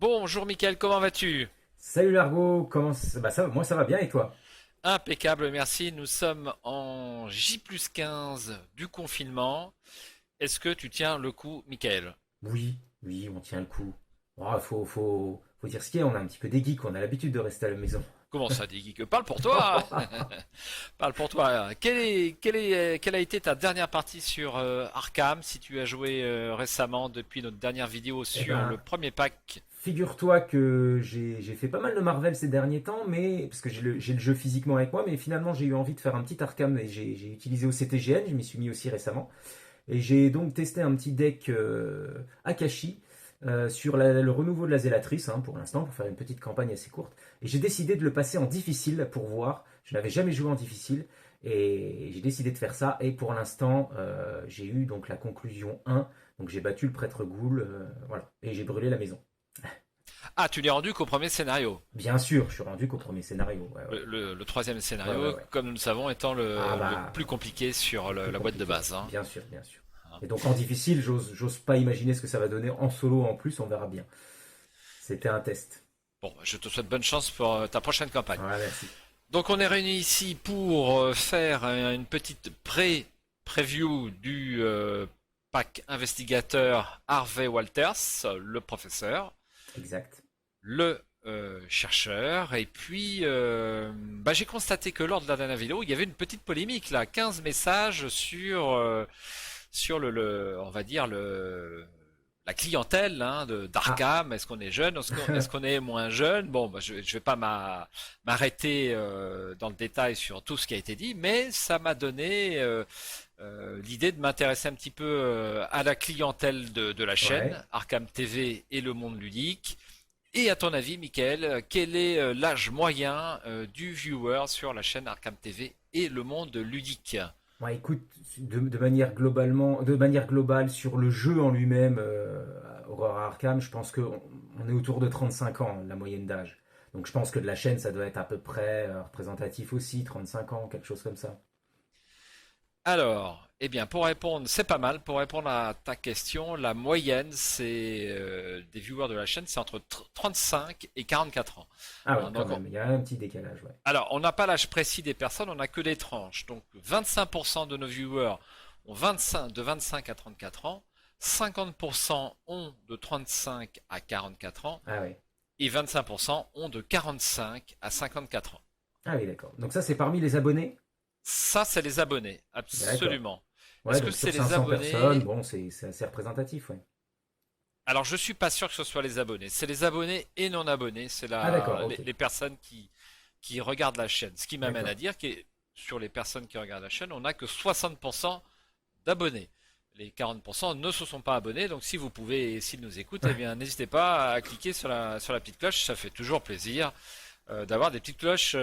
Bonjour Mickaël, comment vas-tu? Salut Largo, moi ça va bien et toi? Impeccable, merci. Nous sommes en J+15 du confinement. Est-ce que tu tiens le coup, Mickaël? Oui, oui, on tient le coup. Oh, faut dire ce qu'il y a, on a un petit peu des geeks, on a l'habitude de rester à la maison. Comment ça, dit Geek? Parle pour toi! Parle pour toi. Quelle a été ta dernière partie sur Arkham, si tu as joué récemment depuis notre dernière vidéo Eh sur le ben, premier pack? figure-toi que j'ai fait pas mal de Marvel ces derniers temps, mais parce que j'ai le jeu physiquement avec moi, mais finalement j'ai eu envie de faire un petit Arkham et j'ai utilisé au CTGN, je m'y suis mis aussi récemment. Et j'ai donc testé un petit deck Akashi sur le renouveau de la Zélatrice, hein, pour l'instant, pour faire une petite campagne assez courte. Et j'ai décidé de le passer en difficile pour voir. Je n'avais jamais joué en difficile. Et j'ai décidé de faire ça. Et pour l'instant, j'ai eu donc la conclusion 1. Donc j'ai battu le prêtre Ghoul. Voilà. Et j'ai brûlé la maison. Ah, tu n'es rendu qu'au premier scénario. Bien sûr, je suis rendu qu'au premier scénario. Ouais, ouais. Le troisième Ouais, ouais, scénario, ouais. comme nous le savons, étant Ah le bah, plus compliqué sur le plus la boîte de compliqué. base, hein. Bien sûr, bien sûr. Et donc en difficile, j'ose pas imaginer ce que ça va donner en solo en plus, on verra bien. C'était un test. Bon, je te souhaite bonne chance pour ta prochaine campagne. Ouais, merci. Donc on est réunis ici pour faire une petite preview du pack investigateur Harvey Walters, le professeur, Exact. le chercheur, et puis j'ai constaté que lors de la dernière vidéo, il y avait une petite polémique là, 15 messages sur on va dire la clientèle hein, Ah, d'Arkham. Est-ce qu'on est jeune, est-ce qu'on est moins jeune? Bon, je vais pas m'arrêter dans le détail sur tout ce qui a été dit, mais ça m'a donné l'idée de m'intéresser un petit peu à la clientèle de la chaîne, ouais. Arkham TV et le monde ludique. Et à ton avis, Michael, quel est l'âge moyen du viewer sur la chaîne Arkham TV et le monde ludique? Ouais, écoute, de manière globale, sur le jeu en lui-même, Aurora Arkham, je pense qu'on on est autour de 35 ans, la moyenne d'âge. Donc je pense que de la chaîne, ça doit être à peu près représentatif aussi, 35 ans, quelque chose comme ça. Alors, eh bien, pour répondre, c'est pas mal. Pour répondre à ta question, la moyenne, c'est des viewers de la chaîne, c'est entre 35 et 44 ans. Ah ouais, Hein, quand donc, même, il y a un petit décalage, ouais. alors, on n'a pas l'âge précis des personnes, on n'a que des tranches. Donc, 25% de nos viewers ont de 25 à 34 ans, 50% ont de 35 à 44 ans, Ah ouais. et 25% ont de 45 à 54 ans. Ah oui, d'accord. Donc ça, c'est parmi les abonnés? Ça, c'est les abonnés, D'accord. absolument. Ouais, Est-ce que donc c'est sur les 500 personnes, abonnés? bon, c'est assez représentatif, ouais. Alors, je suis pas sûr que ce soit les abonnés. C'est les abonnés et non abonnés. C'est Ah d'accord, ok. les personnes qui regardent la chaîne. Ce qui m'amène à D'accord. dire que sur les personnes qui regardent la chaîne, on n'a que 60% d'abonnés. Les 40% ne se sont pas abonnés. Donc, si vous pouvez, et s'ils nous écoutent, eh bien, n'hésitez pas à cliquer sur la petite cloche. Ça fait toujours plaisir d'avoir des petites cloches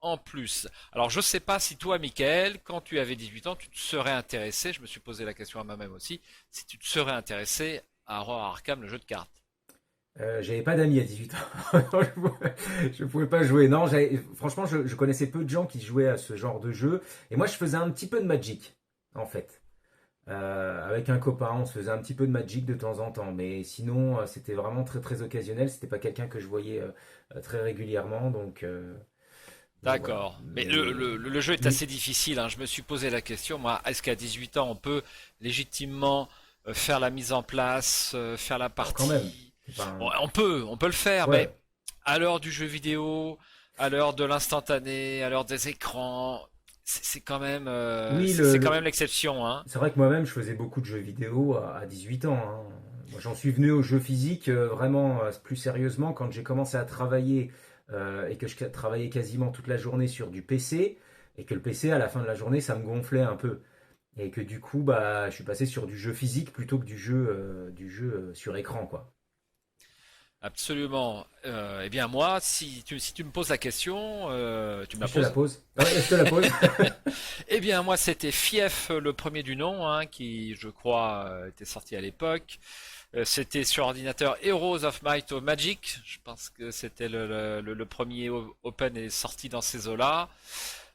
en plus. Alors, je sais pas si toi, Michael, quand tu avais 18 ans, tu te serais intéressé, je me suis posé la question à moi-même aussi, si tu te serais intéressé à Horror Arkham, le jeu de cartes. J'avais pas d'amis à 18 ans. Je pouvais pas jouer. Non, franchement, je connaissais peu de gens qui jouaient à ce genre de jeu. Et moi, je faisais un petit peu de Magic, en fait. Avec un copain, on se faisait un petit peu de Magic de temps en temps. Mais sinon, c'était vraiment très très occasionnel. C'était pas quelqu'un que je voyais très régulièrement. Donc voilà. D'accord. Mais Mais, le jeu est mais assez difficile, hein. Je me suis posé la question, moi, est-ce qu'à 18 ans, on peut légitimement faire la mise en place, faire la bon, quand même. partie? C'est pas Bon, un- on peut le faire, mais Ouais. à l'heure du jeu vidéo, à l'heure de l'instantané, à l'heure des écrans, Oui, c'est quand même l'exception, hein. c'est vrai que moi-même, je faisais beaucoup de jeux vidéo à 18 ans, hein. Moi, j'en suis venu aux jeux physiques vraiment plus sérieusement quand j'ai commencé à travailler et que je travaillais quasiment toute la journée sur du PC et que le PC, à la fin de la journée, ça me gonflait un peu. Et que du coup, bah, je suis passé sur du jeu physique plutôt que du jeu sur écran, quoi. Absolument. Eh bien moi, si tu me poses la question, tu me la Je te la poses? pose. Ouais, je te la pose. Eh bien, moi, c'était Fief, le premier du nom, hein, qui, je crois, était sorti à l'époque. C'était sur ordinateur Heroes of Might or Magic. Je pense que c'était le premier open et sorti dans ces eaux-là.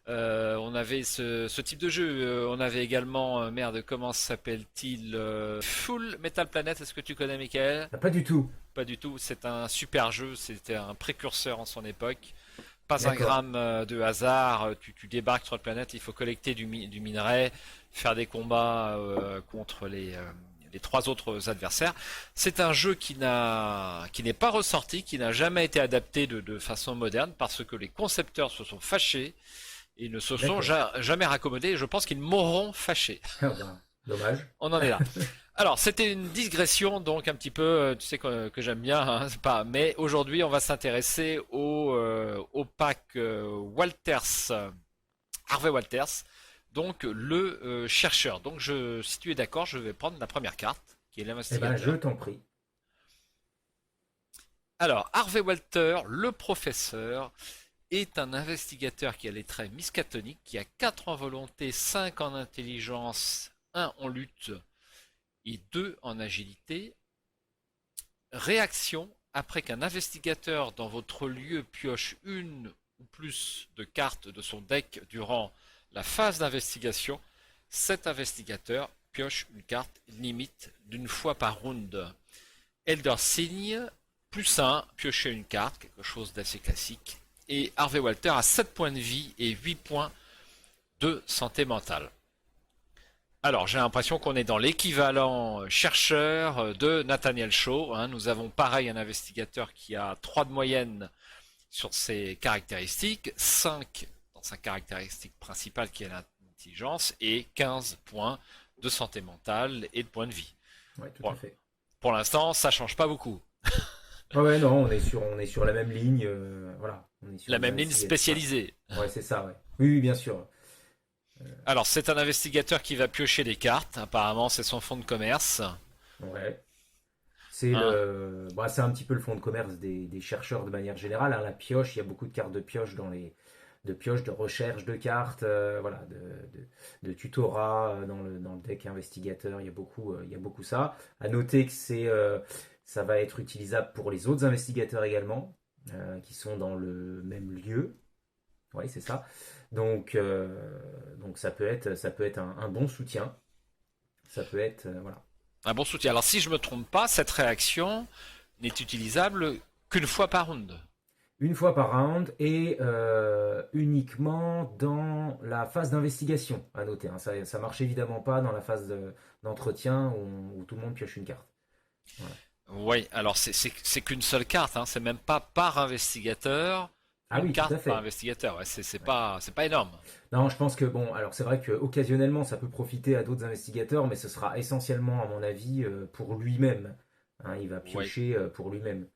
On avait ce type de jeu. On avait également, merde, comment s'appelle-t-il? Full Metal Planet. Est-ce que tu connais, Michael? Ah, pas du tout. Pas du tout. C'est un super jeu. C'était un précurseur en son époque. Pas un D'accord. gramme de hasard. Tu débarques sur la planète. Il faut collecter du minerai, faire des combats contre les trois autres adversaires. C'est un jeu qui n'est pas ressorti, qui n'a jamais été adapté de façon moderne parce que les concepteurs se sont fâchés et ne se sont D'accord. jamais raccommodés. Je pense qu'ils m'auront fâché. Ah, ben, dommage. On en est là. Alors, c'était une digression, donc un petit peu, tu sais que j'aime bien, hein, c'est pas. Mais aujourd'hui, on va s'intéresser au pack Walters, Harvey Walters, donc le chercheur. Donc, si tu es d'accord, je vais prendre la première carte, qui est Eh ben, je l'investigateur. t'en prie. Alors, Harvey Walter, le professeur, est un investigateur qui a les traits miskatoniques, qui a 4 en volonté, 5 en intelligence, 1 en lutte et 2 en agilité. Réaction après qu'un investigateur dans votre lieu pioche une ou plus de cartes de son deck durant la phase d'investigation, cet investigateur pioche une carte limite d'une fois par round. Elder Signe, plus 1, piocher une carte, quelque chose d'assez classique. Et Harvey Walter a 7 points de vie et 8 points de santé mentale. Alors, j'ai l'impression qu'on est dans l'équivalent chercheur de Nathaniel Shaw, hein. Nous avons pareil un investigateur qui a 3 de moyenne sur ses caractéristiques, 5 dans sa caractéristique principale qui est l'intelligence, et 15 points de santé mentale et de points de vie. Ouais, tout à Bon, fait. pour l'instant, ça change pas beaucoup. Ah ouais, non, on est sur la même ligne. Voilà, on est sur La des même ligne investigateurs. spécialisée. Ouais, c'est ça, ouais. Oui, oui, bien sûr. Alors, c'est un investigateur qui va piocher des cartes. Apparemment, c'est son fonds de commerce. Ouais. C'est Hein. c'est un petit peu le fond de commerce des chercheurs de manière générale, hein. La pioche, il y a beaucoup de cartes de pioche de pioche, de recherche de cartes, voilà, de tutorat dans le deck investigateur. Il y a beaucoup ça. À noter que ça va être utilisable pour les autres investigateurs également, qui sont dans le même lieu. Oui, c'est ça. Donc ça peut être un bon soutien. Ça peut être, voilà. Un bon soutien. Alors, si je me trompe pas, cette réaction n'est utilisable qu'une fois par round. Une fois par round et uniquement dans la phase d'investigation, à noter, hein. Ça marche évidemment pas dans la phase d'entretien où tout le monde pioche une carte. Voilà. Oui, alors c'est qu'une seule carte, hein. C'est même pas par investigateur. Ah Une oui, tout carte à par fait. investigateur. Ouais, Ouais. c'est pas énorme. Non, je pense que bon, alors c'est vrai que occasionnellement ça peut profiter à d'autres investigateurs, mais ce sera essentiellement, à mon avis, pour lui-même, hein. Il va Oui, piocher pour lui-même.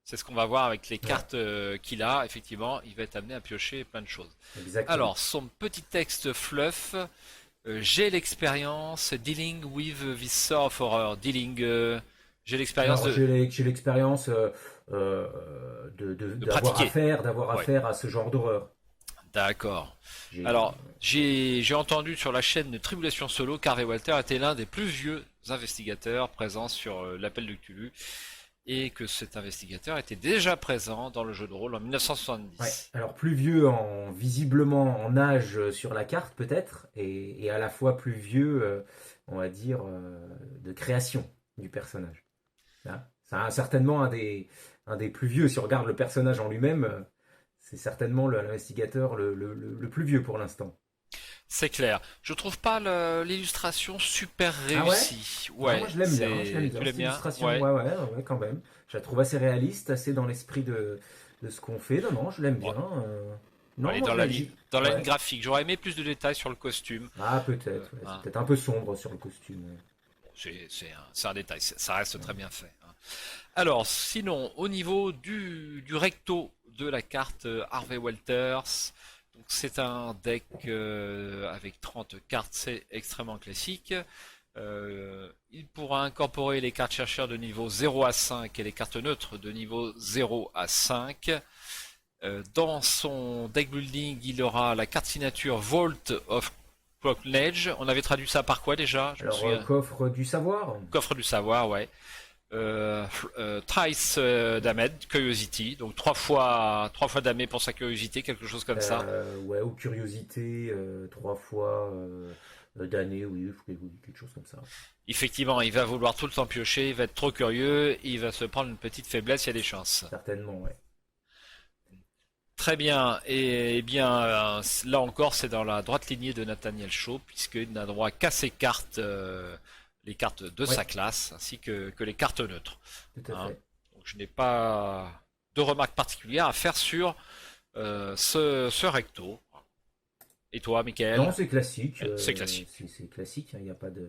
c'est ce qu'on va voir avec les Voilà, cartes qu'il a. Effectivement, il va être amené à piocher plein de choses. exactement. Alors, son petit texte fluff. J'ai l'expérience dealing with this sort of horror. J'ai l'expérience Alors j'ai l'expérience de pratiquer. d'avoir Oui, affaire à ce genre d'horreur. d'accord. J'ai Alors, j'ai entendu sur la chaîne de Tribulation Solo qu'Harvey Walter était l'un des plus vieux investigateurs présents sur l'appel de Cthulhu et que cet investigateur était déjà présent dans le jeu de rôle en Ouais, 1970. alors plus vieux visiblement en âge sur la carte peut-être, et à la fois plus vieux, on va dire, de création du personnage. Là, c'est certainement un des plus vieux. Si on regarde le personnage en lui-même, c'est certainement l'investigateur le plus vieux pour l'instant. C'est clair. Je trouve pas l'illustration super Ah ouais? réussie. Ah, moi Ouais, je l'aime bien, hein, je l'aime tu bien. l'aimes Cette bien? illustration, Ouais. ouais, quand même. Je la trouve assez réaliste, assez dans l'esprit de ce qu'on fait. Non, non, je l'aime Bon, bien. Non, allez, moi je l'aime. dans la ligne Ouais. graphique. J'aurais aimé plus de détails sur le costume. Ah, peut-être, ouais. C'est Hein. peut-être un peu sombre sur le costume, ouais. C'est un détail. Ça reste très bien fait. Hein. Alors, sinon, au niveau du recto de la carte Harvey Walters, donc c'est un deck avec 30 cartes, c'est extrêmement classique. Il pourra incorporer les cartes chercheurs de niveau 0 à 5 et les cartes neutres de niveau 0 à 5. Dans son deck building, il aura la carte signature Vault of Knowledge. On avait traduit ça par quoi déjà? Je me Alors, souviens. coffre du savoir? Coffre du savoir, ouais. Thrice Damned, Curiosity, donc trois fois damé pour sa curiosité, quelque chose comme ça. Ouais, ou curiosité, 3 fois d'année, oui, oui, quelque chose comme ça. Effectivement, il va vouloir tout le temps piocher, il va être trop curieux, il va se prendre une petite faiblesse, il y a des chances. Certainement, ouais. Très bien, et, bien là encore c'est dans la droite lignée de Nathaniel Shaw, puisqu'il n'a droit qu'à ses cartes, les cartes de sa Ouais, classe, ainsi que les cartes neutres. tout à Hein. fait. Donc je n'ai pas de remarques particulières à faire sur ce recto. Et toi, Non, Michael? c'est classique, C'est classique. c'est classique, hein, il n'y a pas de...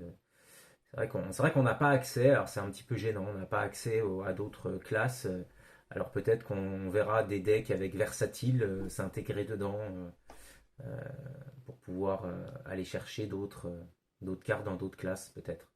C'est vrai qu'on n'a pas accès, alors c'est un petit peu gênant, on n'a pas accès à d'autres classes. Alors peut-être qu'on verra des decks avec versatile s'intégrer dedans pour pouvoir aller chercher d'autres cartes dans d'autres classes, peut-être.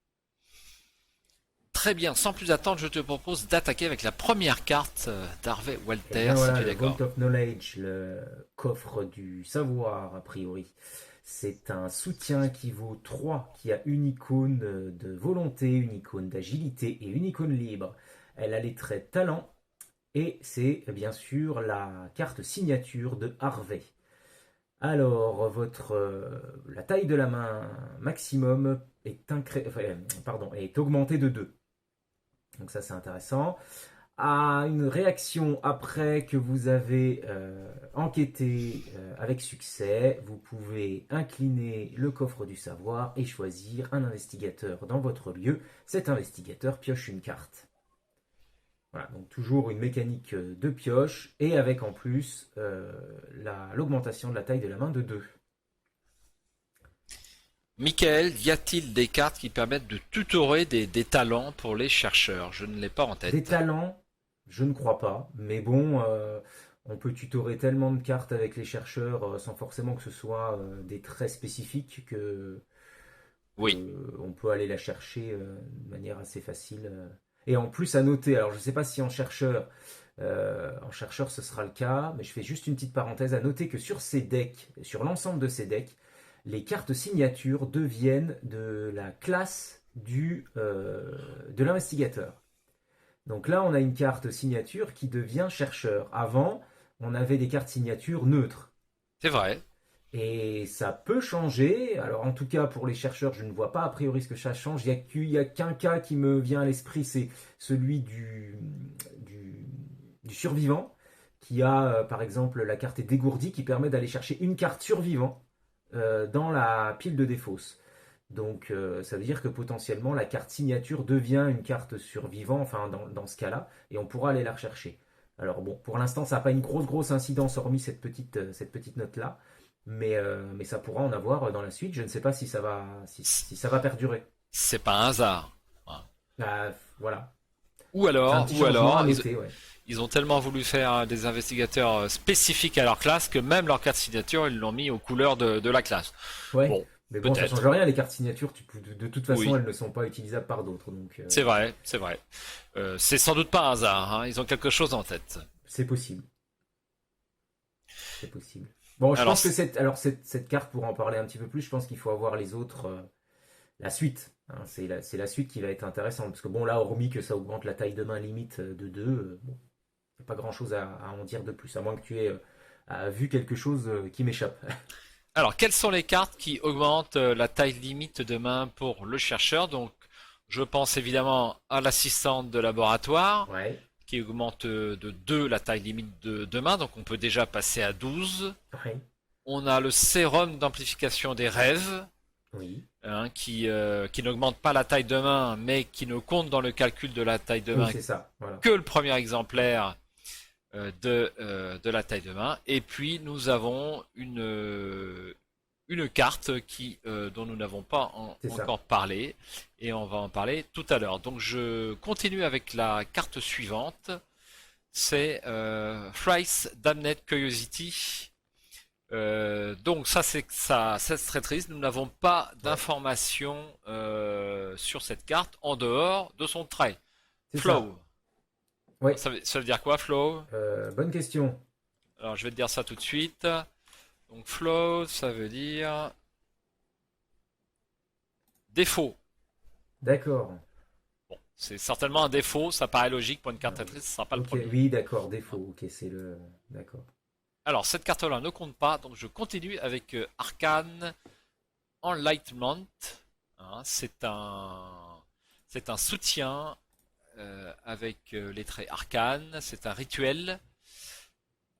Très bien, sans plus attendre, je te propose d'attaquer avec la première carte d'Harvey Et Walter, bien si voilà, tu es le Vault d'accord. of Knowledge, le coffre du savoir, a priori. C'est un soutien qui vaut 3, qui a une icône de volonté, une icône d'agilité et une icône libre. Elle a les traits talent et c'est bien sûr la carte signature de Harvey. Alors, la taille de la main maximum est augmentée de 2. Donc ça c'est intéressant. À une réaction après que vous avez enquêté avec succès, vous pouvez incliner le coffre du savoir et choisir un investigateur dans votre lieu. Cet investigateur pioche une carte. Voilà, donc toujours une mécanique de pioche et avec en plus l'augmentation de la taille de la main de 2. Michael, y a-t-il des cartes qui permettent de tutorer des talents pour les chercheurs? Je ne l'ai pas en Des tête. talents, je ne crois pas, mais bon, on peut tutorer tellement de cartes avec les chercheurs sans forcément que ce soit des traits spécifiques Oui, on peut aller la chercher de manière assez facile. Et en plus à noter, alors je ne sais pas si en chercheur ce sera le cas, mais je fais juste une petite parenthèse à noter que sur ces decks, sur l'ensemble de ces decks, les cartes signatures deviennent de la classe de l'investigateur. Donc là, on a une carte signature qui devient chercheur. Avant, on avait des cartes signatures neutres. c'est vrai. Et ça peut changer. Alors en tout cas, pour les chercheurs, je ne vois pas a priori ce que ça change. Il y a qu'un cas qui me vient à l'esprit, c'est celui du survivant, qui a par exemple la carte est dégourdie, qui permet d'aller chercher une carte survivant dans la pile de défausse. Donc ça veut dire que potentiellement la carte signature devient une carte survivant, enfin dans ce cas-là, et on pourra aller la rechercher. Alors bon, pour l'instant ça n'a pas une grosse incidence hormis cette petite note-là, mais ça pourra en avoir dans la suite. Je ne sais pas si ça va perdurer. C'est pas un hasard. Hein. Voilà, Ou c'est un petit changement à alors, noter, ouais. ils ont tellement voulu faire des investigateurs spécifiques à leur classe que même leur carte signature, ils l'ont mis aux couleurs de la classe. Ouais, Bon, mais bon, ça change peut-être. rien, les cartes signatures, de toute façon, Oui, elles ne sont pas utilisables par d'autres, donc c'est vrai, c'est vrai. C'est sans doute pas un hasard. Hein. Ils ont quelque chose en tête. c'est possible. C'est possible. Bon, je Alors, pense que cette carte, pour en parler un petit peu plus, je pense qu'il faut avoir les autres, la suite. Hein, c'est la suite qui va être intéressante. Parce que bon, là, hormis que ça augmente la taille de main limite de 2, bon, il n'y a pas grand chose à en dire de plus, à moins que tu aies vu quelque chose qui m'échappe. quelles sont les cartes qui augmentent la taille limite de main pour le chercheur? Donc, je pense évidemment à l'assistante de laboratoire, Ouais, qui augmente de 2 la taille limite de main, donc on peut déjà passer à 12. ouais, On a le sérum d'amplification des rêves, oui, hein, qui n'augmente pas la taille de main, mais qui ne compte dans le calcul de la taille de oui, main c'est ça. Voilà. que le premier exemplaire de la taille de main. Et puis nous avons une carte dont nous n'avons pas C'est ça. encore parlé, et on va en parler tout à l'heure. Donc je continue avec la carte suivante, c'est Thrice Damned Curiosity. Donc ça c'est très triste. Nous n'avons pas Ouais, d'informations sur cette carte en dehors de son trait. c'est ça. Flow. Ouais, Ça veut dire quoi, Flow? bonne question. Alors je vais te dire ça tout de suite. Donc Flow, ça veut dire défaut. D'accord. C'est certainement un défaut, ça paraît logique pour une carte Ah, Tetris, ce sera pas le ok, premier. oui, d'accord, défaut. Ok, c'est le. D'accord. Alors, cette carte-là ne compte pas, donc je continue avec Arcane Enlightenment. Hein, c'est un soutien avec les traits arcanes, c'est un rituel.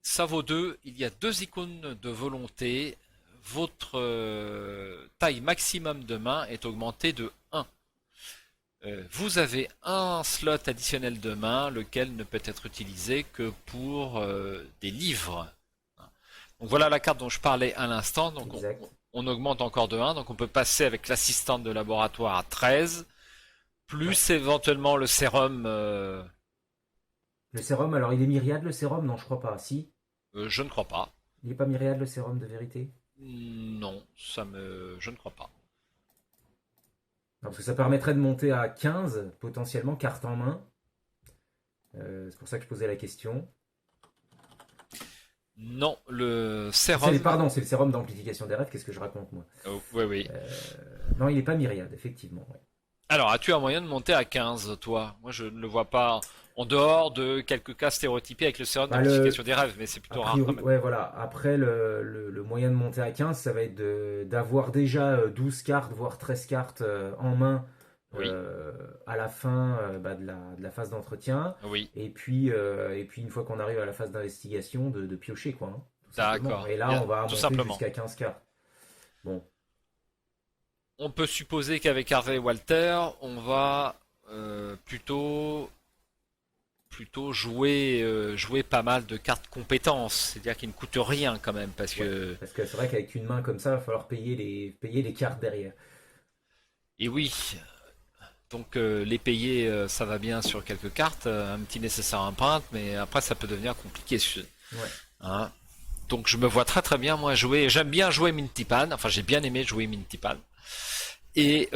Ça vaut 2. Il y a 2 icônes de volonté. Votre taille maximum de main est augmentée de 1. Vous avez un slot additionnel de main, lequel ne peut être utilisé que pour des livres. Donc voilà la carte dont je parlais à l'instant. Donc Exact. on augmente encore de 1. Donc on peut passer avec l'assistante de laboratoire à 13. Ouais. Plus éventuellement le sérum, Le sérum, alors il est myriade le sérum? Non, je crois pas. Si? je ne crois pas. Il est pas myriade le sérum de vérité? Non, je ne crois pas. Non, parce que ça permettrait de monter à 15 potentiellement, carte en main. C'est pour ça que je posais la question. Non, le C'est sérum. pardon, c'est le sérum d'amplification des rêves. Qu'est-ce que je raconte moi? Oui, oui. Non, il est pas myriade, effectivement. Ouais. Alors, as-tu un moyen de monter à 15, toi? Moi, je ne le vois pas en dehors de quelques cas stéréotypés avec le sérum Bah, d'amplification des rêves, mais c'est a plutôt rare quand priori, même. ouais, voilà. Après, le moyen de monter à 15, ça va être d'avoir déjà 12 cartes, voire 13 cartes en main Oui, à la fin bah, de la phase d'entretien. oui, Et puis, une fois qu'on arrive à la phase d'investigation, de piocher, quoi, hein, tout simplement. d'accord. Et là, Bien, on va tout monter simplement. jusqu'à 15 cartes. Bon, On peut supposer qu'avec Harvey et Walter, on va plutôt jouer pas mal de cartes compétences, c'est-à-dire qui ne coûtent rien quand même, parce ouais. que Parce que c'est vrai qu'avec une main comme ça, il va falloir payer les cartes derrière. et oui, donc les payer, ça va bien sur quelques cartes, un petit nécessaire empreinte, mais après ça peut devenir compliqué. Ouais, Hein. Donc je me vois très très bien moi jouer. J'aime bien jouer Mintipan. Enfin j'ai bien aimé jouer Mintipan. Et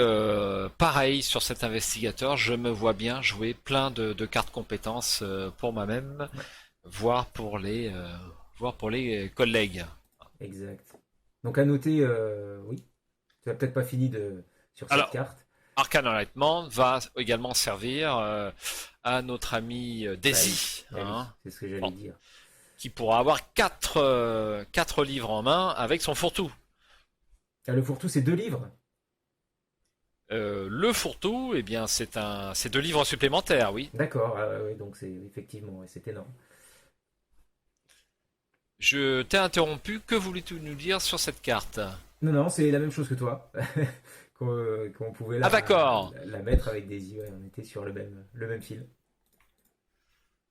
pareil sur cet investigateur, je me vois bien jouer plein de cartes compétences pour moi-même, ouais, voire pour les voire pour les collègues. exact. Donc à noter, oui, tu n'as peut-être pas fini sur cette Alors carte. Arcane Enlightenment va également servir à notre ami Bah oui, Daisy, bah oui, hein, c'est ce que j'allais bon, dire. qui pourra avoir quatre livres en main avec son fourre-tout. Ah, le fourre-tout, c'est 2 livres? Le fourre-tout, eh bien, c'est 2 livres supplémentaires, oui. D'accord, ah, ouais, ouais, donc c'est effectivement, ouais, c'est énorme. Je t'ai interrompu. Que voulais-tu nous dire sur cette carte? Non, non, c'est la même chose que toi. Qu'on pouvait Ah d'accord. la mettre avec des yeux, ouais, on était sur le même fil.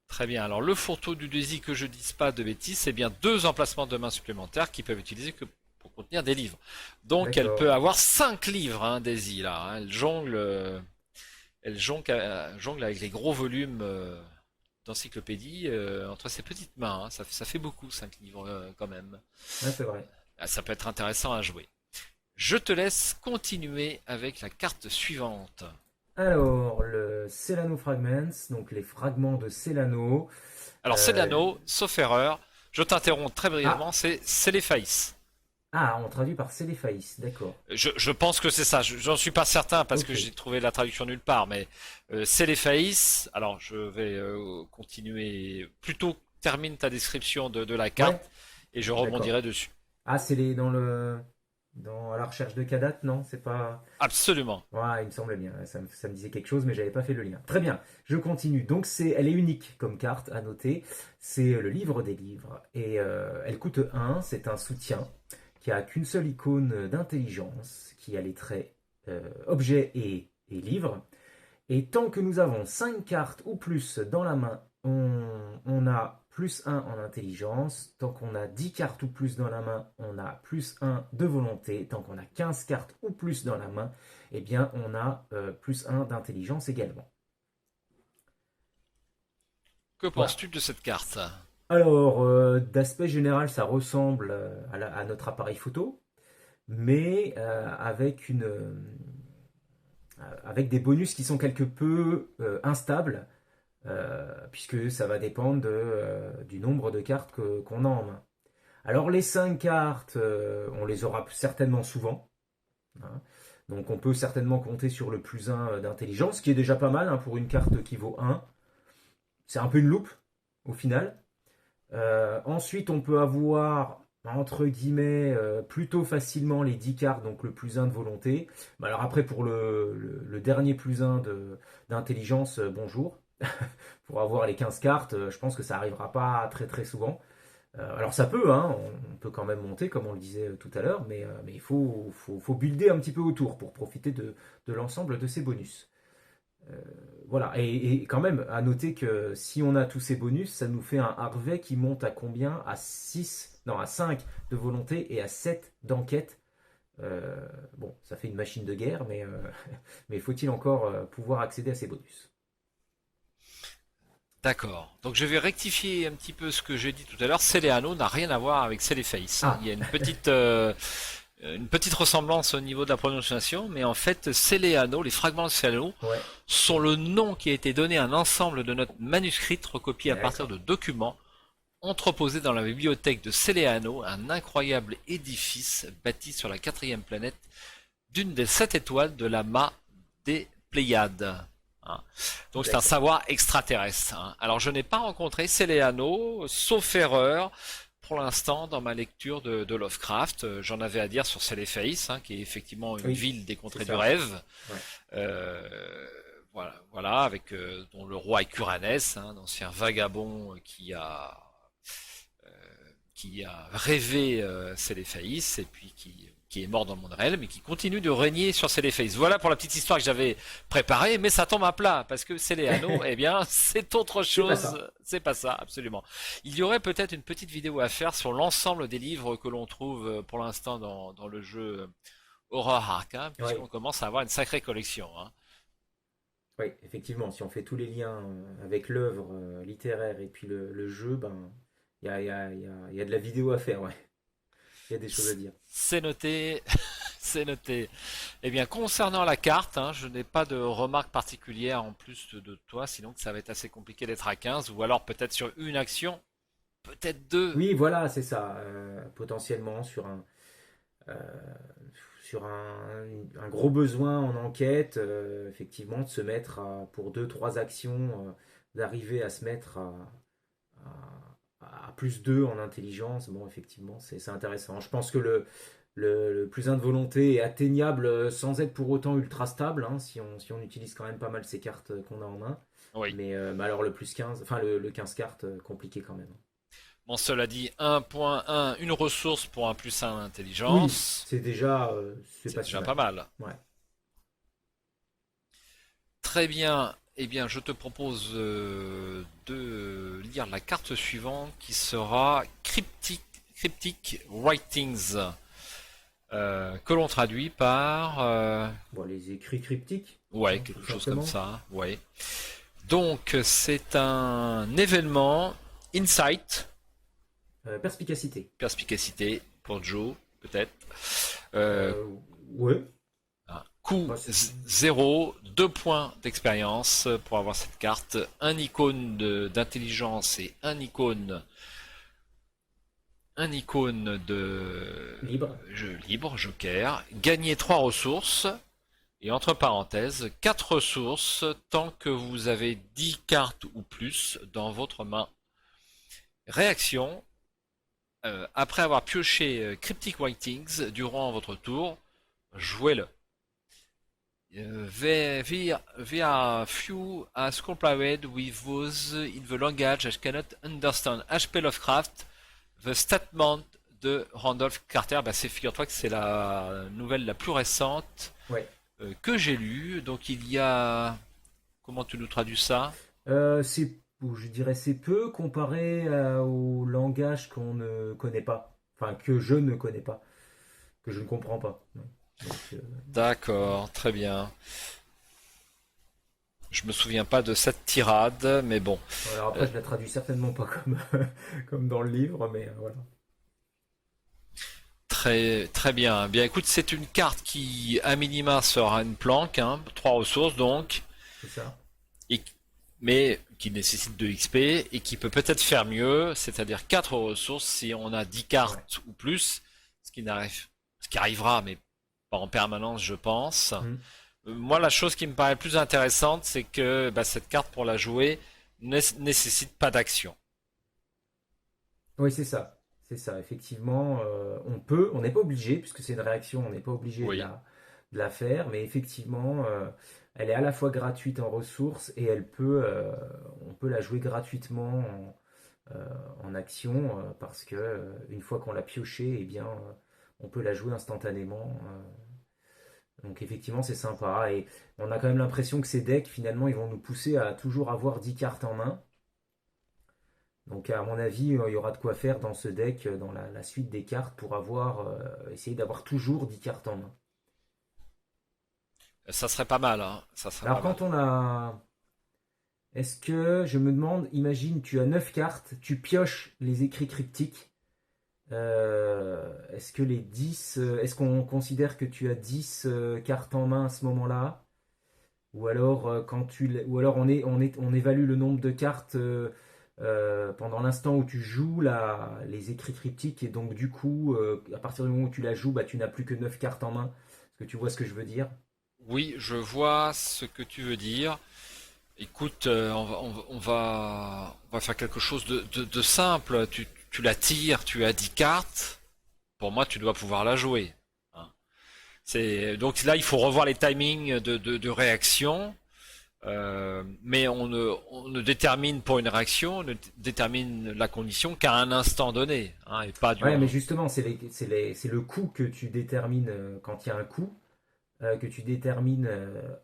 Très bien. Alors le fourre-tout du Daisy, que je dise pas de bêtises, c'est bien 2 emplacements de main supplémentaires qui peuvent utiliser que pour contenir des livres. Donc elle D'accord. peut avoir 5 livres, hein, Daisy là. Hein. Elle jongle avec les gros volumes d'encyclopédie entre ses petites mains. Hein. Ça fait beaucoup 5 livres quand même. Ouais, c'est vrai. Ah, ça peut être intéressant à jouer. Je te laisse continuer avec la carte suivante. Alors, le Celano Fragments, donc les fragments de Celano. Alors c'est de Euh, l'anneau, sauf erreur. Je t'interromps très brièvement, ah, c'est les faces. on traduit par Céléphaïs, d'accord. Je pense que c'est ça. J'en suis pas certain parce Ok, que j'ai trouvé la traduction nulle part, mais c'est les faces. Alors je vais continuer. Plutôt termine ta description de la ouais, carte et je d'accord. rebondirai dessus. Ah, dans à la recherche de Kadat, non, c'est pas. Absolument. Ouais, il me semblait bien, ça me disait quelque chose, mais j'avais pas fait le lien. Très bien, je continue. Donc elle est unique comme carte à noter. C'est le livre des livres et elle coûte 1. C'est un soutien qui a qu'une seule icône d'intelligence, qui a les traits objet et livre. Et tant que nous avons 5 cartes ou plus dans la main, on a plus 1 en intelligence. Tant qu'on a 10 cartes ou plus dans la main, on a plus 1 de volonté. Tant qu'on a 15 cartes ou plus dans la main, eh bien, on a plus 1 d'intelligence également. Que Voilà. penses-tu de cette carte? Alors, d'aspect général, ça ressemble à notre appareil photo, mais avec des bonus qui sont quelque peu instables, puisque ça va dépendre du nombre de cartes qu'on a en main. Alors les 5 cartes, on les aura certainement souvent, hein. Donc on peut certainement compter sur le plus un d'intelligence, ce qui est déjà pas mal hein, pour une carte qui vaut 1. C'est un peu une loupe au final. Ensuite, on peut avoir, entre guillemets, plutôt facilement les 10 cartes, donc le plus un de volonté. Mais alors après, pour le dernier plus un d'intelligence, bonjour. Pour avoir les 15 cartes, je pense que ça arrivera pas très très souvent. Alors ça peut, hein, on peut quand même monter, comme on le disait tout à l'heure, mais il faut builder un petit peu autour pour profiter de l'ensemble de ces bonus. Euh, voilà, et quand même, à noter que si on a tous ces bonus, ça nous fait un Harvey qui monte à combien? À 6, non, à 5 de volonté et à 7 d'enquête. Bon, ça fait une machine de guerre, mais faut-il encore pouvoir accéder à ces bonus? D'accord. Donc je vais rectifier un petit peu ce que j'ai dit tout à l'heure. Celeano n'a rien à voir avec Celeface, hein. Ah, Il y a une petite ressemblance au niveau de la prononciation, mais en fait, Celeano, les fragments de Celeano, ouais, sont le nom qui a été donné à un ensemble de notes manuscrites recopiées à partir d'accord. de documents entreposés dans la bibliothèque de Celeano, un incroyable édifice bâti sur la quatrième planète d'une des 7 étoiles de la mât des Pléiades, hein. Donc c'est un D'accord. savoir extraterrestre, hein. Alors je n'ai pas rencontré Celeano, sauf erreur, pour l'instant dans ma lecture de Lovecraft. J'en avais à dire sur Celeface, hein, qui est effectivement une Oui, ville des c'est contrées du ça. rêve. Ouais, Euh, voilà, avec dont le roi est Curanès, hein, un ancien vagabond qui a rêvé Céléphaïs et puis qui est mort dans le monde réel, mais qui continue de régner sur Céléphaïs. Voilà pour la petite histoire que j'avais préparée, mais ça tombe à plat, parce que Céléano, eh bien, c'est autre c'est pas ça. chose, c'est pas ça, absolument. Il y aurait peut-être une petite vidéo à faire sur l'ensemble des livres que l'on trouve pour l'instant dans le jeu Horror Arkham, Oui, puisqu'on commence à avoir une sacrée collection, hein. oui, effectivement, si on fait tous les liens avec l'œuvre littéraire et puis le jeu, ben, il y a de la vidéo à faire, ouais. Il y a des choses à dire. C'est noté, c'est noté. Eh bien, concernant la carte, hein, je n'ai pas de remarques particulières en plus de toi, sinon ça va être assez compliqué d'être à 15, ou alors peut-être sur une action, peut-être deux. Oui, voilà, c'est ça. Potentiellement euh, sur un gros besoin en enquête, effectivement, de se mettre pour deux, trois actions, d'arriver à se mettre à plus 2 en intelligence. Bon, effectivement, c'est intéressant. Je pense que le plus un de volonté est atteignable sans être pour autant ultra stable, hein, si on utilise quand même pas mal ces cartes qu'on a en main. Oui. Mais alors le plus 15, enfin le 15 cartes, compliqué quand même. Bon, cela dit, 1.1, une ressource pour un plus 1 Oui, intelligence, c'est c'est pas si déjà mal. pas mal. Ouais. Très bien. Eh bien, je te propose de lire la carte suivante qui sera Cryptic Writings, que l'on traduit par Bon, les écrits cryptiques, ouais, hein, tout quelque chose comme simplement. ça, ouais. Donc c'est un événement insight, Perspicacité. perspicacité pour Joe peut-être. Euh, Euh, ouais. Coût Bah, c'est- 0, 2 points d'expérience pour avoir cette carte, un icône d'intelligence et un icône de libre. jeu libre, joker. Gagner 3 ressources. Et entre parenthèses, 4 ressources tant que vous avez 10 cartes ou plus dans votre main. Réaction, après avoir pioché Cryptic Writings durant votre tour, jouez-le. There are few as compared with those in the language I cannot understand. H.P. Lovecraft, The Statement de Randolph Carter. Bah, figure-toi que c'est la nouvelle la plus récente Ouais. que j'ai lue. Donc il y a... Comment tu nous traduis ça? Je dirais c'est peu comparé au langage qu'on ne connaît pas. Enfin, que je ne connais pas. Que je ne comprends pas. Ouais. Donc, D'accord, très bien. Je me souviens pas de cette tirade, mais bon. alors Euh, après, je la traduis certainement pas comme, comme dans le livre, mais voilà. Très, très bien. Bien, écoute, c'est une carte qui, à minima, sera une planque, hein, 3 ressources donc, C'est ça. et, mais qui nécessite 2 XP et qui peut peut-être faire mieux, c'est-à-dire 4 ressources si on a 10 Ouais. cartes ou plus, ce qui arrivera, mais pas en permanence, je pense. Hmm. Moi, la chose qui me paraît plus intéressante, c'est que bah, cette carte, pour la jouer, nécessite pas d'action. Oui, c'est ça, effectivement, on n'est pas obligé, puisque c'est une réaction, on n'est pas obligé Oui. de la faire, mais effectivement, elle est à la fois gratuite en ressources et on peut la jouer gratuitement en action, parce que une fois qu'on l'a piochée, eh bien, on peut la jouer instantanément. Donc effectivement, c'est sympa, et on a quand même l'impression que ces decks, finalement, ils vont nous pousser à toujours avoir 10 cartes en main. Donc à mon avis, il y aura de quoi faire dans ce deck, dans la suite des cartes, pour essayer d'avoir toujours 10 cartes en main. Ça serait pas mal, hein. Ça serait Alors pas mal. quand on a... Est-ce que, je me demande, imagine, tu as 9 cartes, tu pioches les écrits cryptiques. Est-ce que les 10, est-ce qu'on considère que tu as 10 cartes en main à ce moment-là? Ou alors, ou alors on évalue le nombre de cartes pendant l'instant où tu joues les écrits cryptiques, et donc du coup, à partir du moment où tu la joues, bah, tu n'as plus que 9 cartes en main. Est-ce que tu vois ce que je veux dire? Oui, je vois ce que tu veux dire. Écoute, on va faire quelque chose de simple. Tu la tires, tu as 10 cartes. Pour moi, tu dois pouvoir la jouer. Hein. Donc là, il faut revoir les timings de réaction. Mais on ne détermine pour une réaction, on ne détermine la condition qu'à un instant donné, hein, et pas Ouais, mais durant. justement, c'est le coût que tu détermines quand il y a un coût, que tu détermines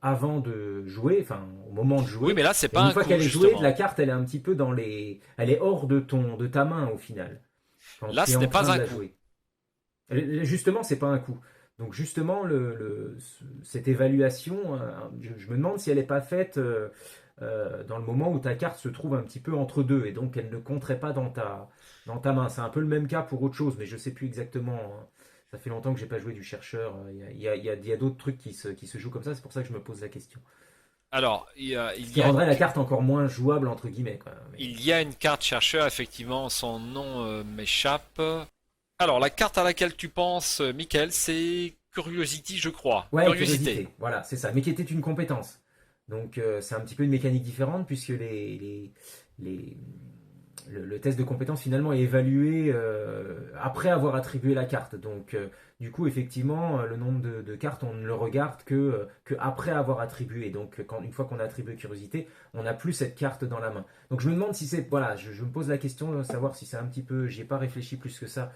avant de jouer, enfin au moment de Oui, jouer. mais là, c'est Et pas une un fois coup, qu'elle est jouée, la justement. carte, elle est un petit peu elle est hors de ta main au final, quand Là, tu es ce n'est en train pas de un la coup. jouer. Justement, c'est pas un coup. Donc justement, cette évaluation, je me demande si elle n'est pas faite dans le moment où ta carte se trouve un petit peu entre deux, et donc elle ne compterait pas dans ta main. C'est un peu le même cas pour autre chose, mais je sais plus exactement, hein. Ça fait longtemps que j'ai pas joué du chercheur. Il y a d'autres trucs qui se jouent comme ça, c'est pour ça que je me pose la question. Alors, Ce qui rendrait la carte encore moins jouable, entre guillemets, quoi. Mais... il y a une carte chercheur, effectivement, son nom m'échappe. Alors, la carte à laquelle tu penses, Michael, c'est Curiosity, je crois. Ouais, Curiosité. curiosité, voilà, c'est ça, mais qui était une compétence. Donc c'est un petit peu une mécanique différente, puisque les- le test de compétence finalement est évalué après avoir attribué la carte. Donc du coup, effectivement, le nombre de cartes, on ne le regarde que après avoir attribué. Donc une fois qu'on a attribué curiosité, on n'a plus cette carte dans la main. Donc je me demande si c'est... Voilà, je me pose la question de savoir si c'est un petit peu... J'y ai pas réfléchi plus que ça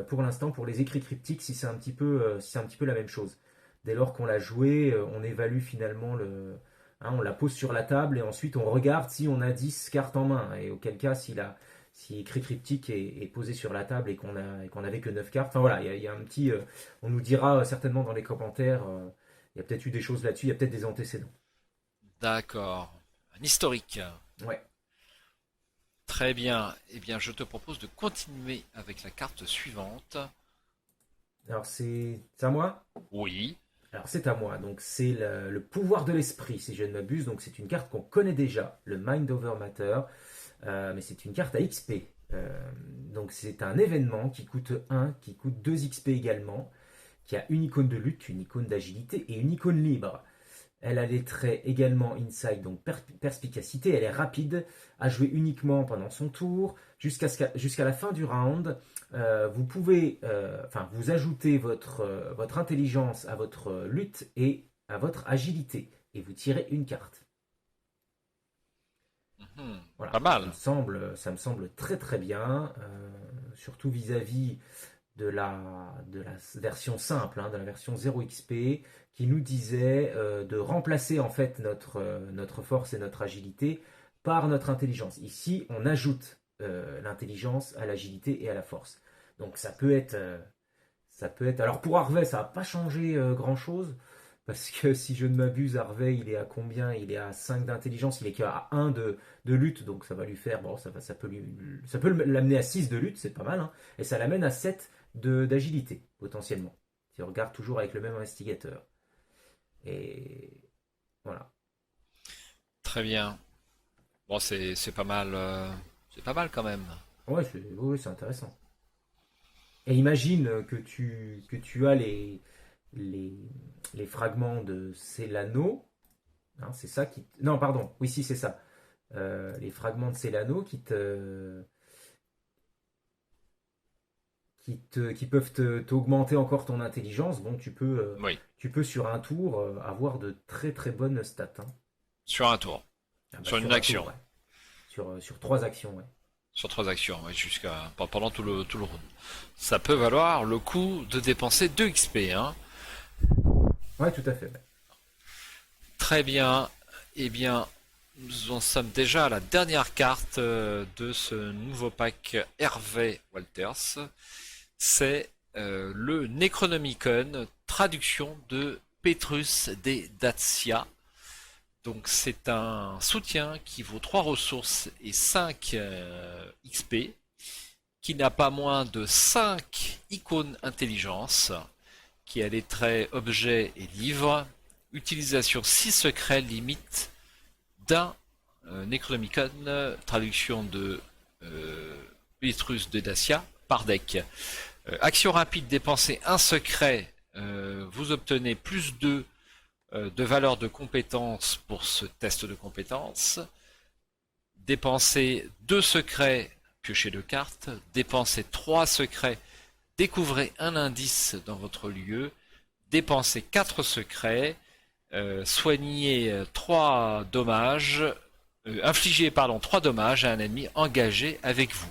pour l'instant, pour les écrits cryptiques, si c'est un petit peu la même chose. Dès lors qu'on l'a joué, on évalue finalement hein, on la pose sur la table, et ensuite on regarde si on a 10 cartes en main. Et auquel cas, si écrit cryptique est posé sur la table et qu'on avait que 9 cartes. Enfin voilà, il y a un petit. On nous dira certainement dans les commentaires. Il y a peut-être eu des choses là-dessus, il y a peut-être des antécédents. D'accord. Un historique. Ouais. Très bien. Eh bien, je te propose de continuer avec la carte suivante. Alors c'est à moi? Oui. Alors c'est à moi. Donc c'est le pouvoir de l'esprit, si je ne m'abuse. Donc c'est une carte qu'on connaît déjà, le Mind Over Matter. Mais c'est une carte à XP. Donc c'est un événement qui coûte 1, qui coûte 2 XP également, qui a une icône de lutte, une icône d'agilité et une icône libre. Elle a les traits également Insight, donc perspicacité. Elle est rapide, à jouer uniquement pendant son tour, jusqu'à la fin du round. Vous pouvez, enfin, vous ajoutez votre intelligence à votre lutte et à votre agilité, et vous tirez une carte. Mhm. Pas Voilà, mal. ça me semble très très bien, surtout vis-à-vis de la version simple, hein, de la version 0 XP, qui nous disait de remplacer en fait notre force et notre agilité par notre intelligence. Ici, on ajoute l'intelligence à l'agilité et à la force. Donc ça peut être. Alors pour Harvey, ça n'a pas changé grand-chose. Parce que si je ne m'abuse, Harvey, il est à combien? Il est à 5 d'intelligence, il est qu'à 1 de lutte, donc ça va lui faire, bon, ça peut l'amener à 6 de lutte, c'est pas mal, hein, et ça l'amène à 7 d'agilité, potentiellement. Si on regarde toujours avec le même investigateur. Et voilà. Très bien. Bon, c'est pas mal. C'est pas mal quand même. Ouais, oui, c'est intéressant. Et imagine que tu as les, les fragments de Célano. Hein, c'est ça qui. Non, pardon. Oui, si, c'est ça. Les fragments de Célano qui peuvent t'augmenter encore ton intelligence. Bon, Oui, tu peux sur un tour avoir de très très bonnes stats. Hein. sur un tour, Ah bah, sur une sur un tour, action, ouais. Sur trois actions, ouais. sur 3 actions, oui, jusqu'à pendant tout le round. Ça peut valoir le coup de dépenser 2 XP, hein. Ouais, tout à fait. Ouais. Très bien. Eh bien, nous en sommes déjà à la dernière carte de ce nouveau pack Hervé Walters. C'est le Necronomicon, traduction de Petrus des Dacia. Donc c'est un soutien qui vaut 3 ressources et 5 XP, qui n'a pas moins de 5 icônes intelligence, qui a les traits objet et livre, utilisation 6 secrets limite d'un Necronomicon, traduction de Petrus de Dacia, par deck. Action rapide, dépensez un secret, vous obtenez plus 2 de valeur de compétence pour ce test de compétence. Dépensez 2 secrets, piochez 2 cartes. Dépensez 3 secrets, découvrez un indice dans votre lieu. Dépensez 4 secrets, soignez 3 dommages, infligez 3 dommages à un ennemi engagé avec vous.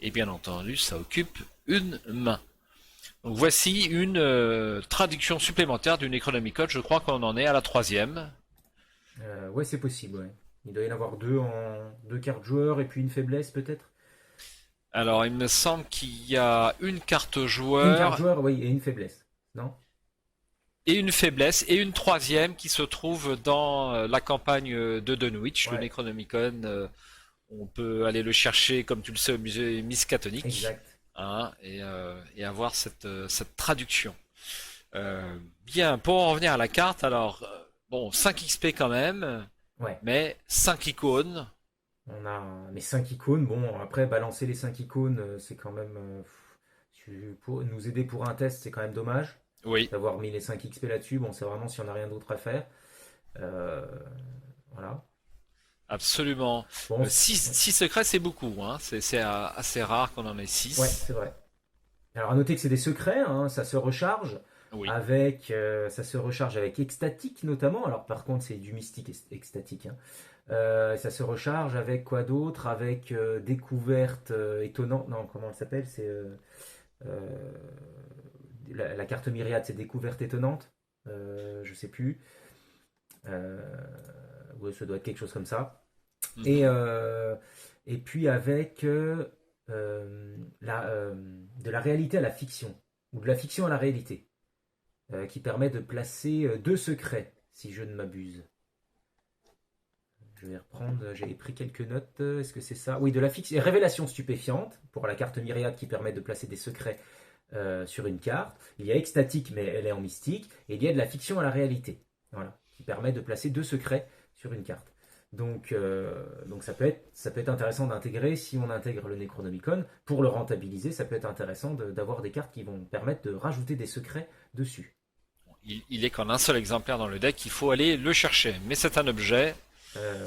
Et bien entendu, ça occupe une main. Donc voici une traduction supplémentaire du Necronomicon. Je crois qu'on en est à la 3e. Ouais, c'est possible, ouais. Il doit y en avoir deux cartes joueurs et puis une faiblesse peut-être. Alors, il me semble qu'il y a une carte Une carte joueur joueur, oui, et une faiblesse. Non? et une faiblesse et une troisième qui se trouve dans la campagne de Dunwich, le Ouais, Necronomicon. On peut aller le chercher, comme tu le sais, au musée Miskatonic, exact. hein, et avoir cette traduction. Bien, pour en revenir à la carte, alors, bon, 5 XP quand même, Ouais. mais 5 icônes. On a mes 5 icônes. Bon, après, balancer les 5 icônes, c'est quand même. Pour nous aider pour un test, c'est quand même dommage Oui, d'avoir mis les 5 XP là-dessus. Bon, c'est vraiment si on n'a rien d'autre à faire. Euh, voilà. absolument. Bon, 6 secrets, c'est beaucoup, hein. C'est assez rare qu'on en ait ouais, 6. c'est vrai. Alors, à noter que c'est des secrets, hein, ça se recharge Oui. ça se recharge avec extatique notamment. Alors, par contre, c'est du mystique extatique. Hein. Ça se recharge avec quoi d'autre? Avec découverte étonnante. Non, comment elle s'appelle? C'est euh, la carte myriade, c'est découverte étonnante. Je sais plus. Euh, ouais, ça doit être quelque chose comme ça. Et, Mhm. euh, et puis avec de la réalité à la fiction, ou de la fiction à la réalité, qui permet de placer deux secrets, si je ne m'abuse. Je vais reprendre, j'avais pris quelques notes. Est-ce que c'est ça? Oui, de la fiction. Révélation stupéfiante pour la carte myriade qui permet de placer des secrets sur une carte. Il y a extatique, mais elle est en mystique. Et il y a de la fiction à la réalité. Voilà, qui permet de placer deux secrets sur une carte. Donc ça peut être intéressant d'intégrer, si on intègre le Necronomicon, pour le rentabiliser, ça peut être intéressant d'avoir des cartes qui vont permettre de rajouter des secrets dessus. Il est qu'en un seul exemplaire dans le deck, il faut aller le chercher. Mais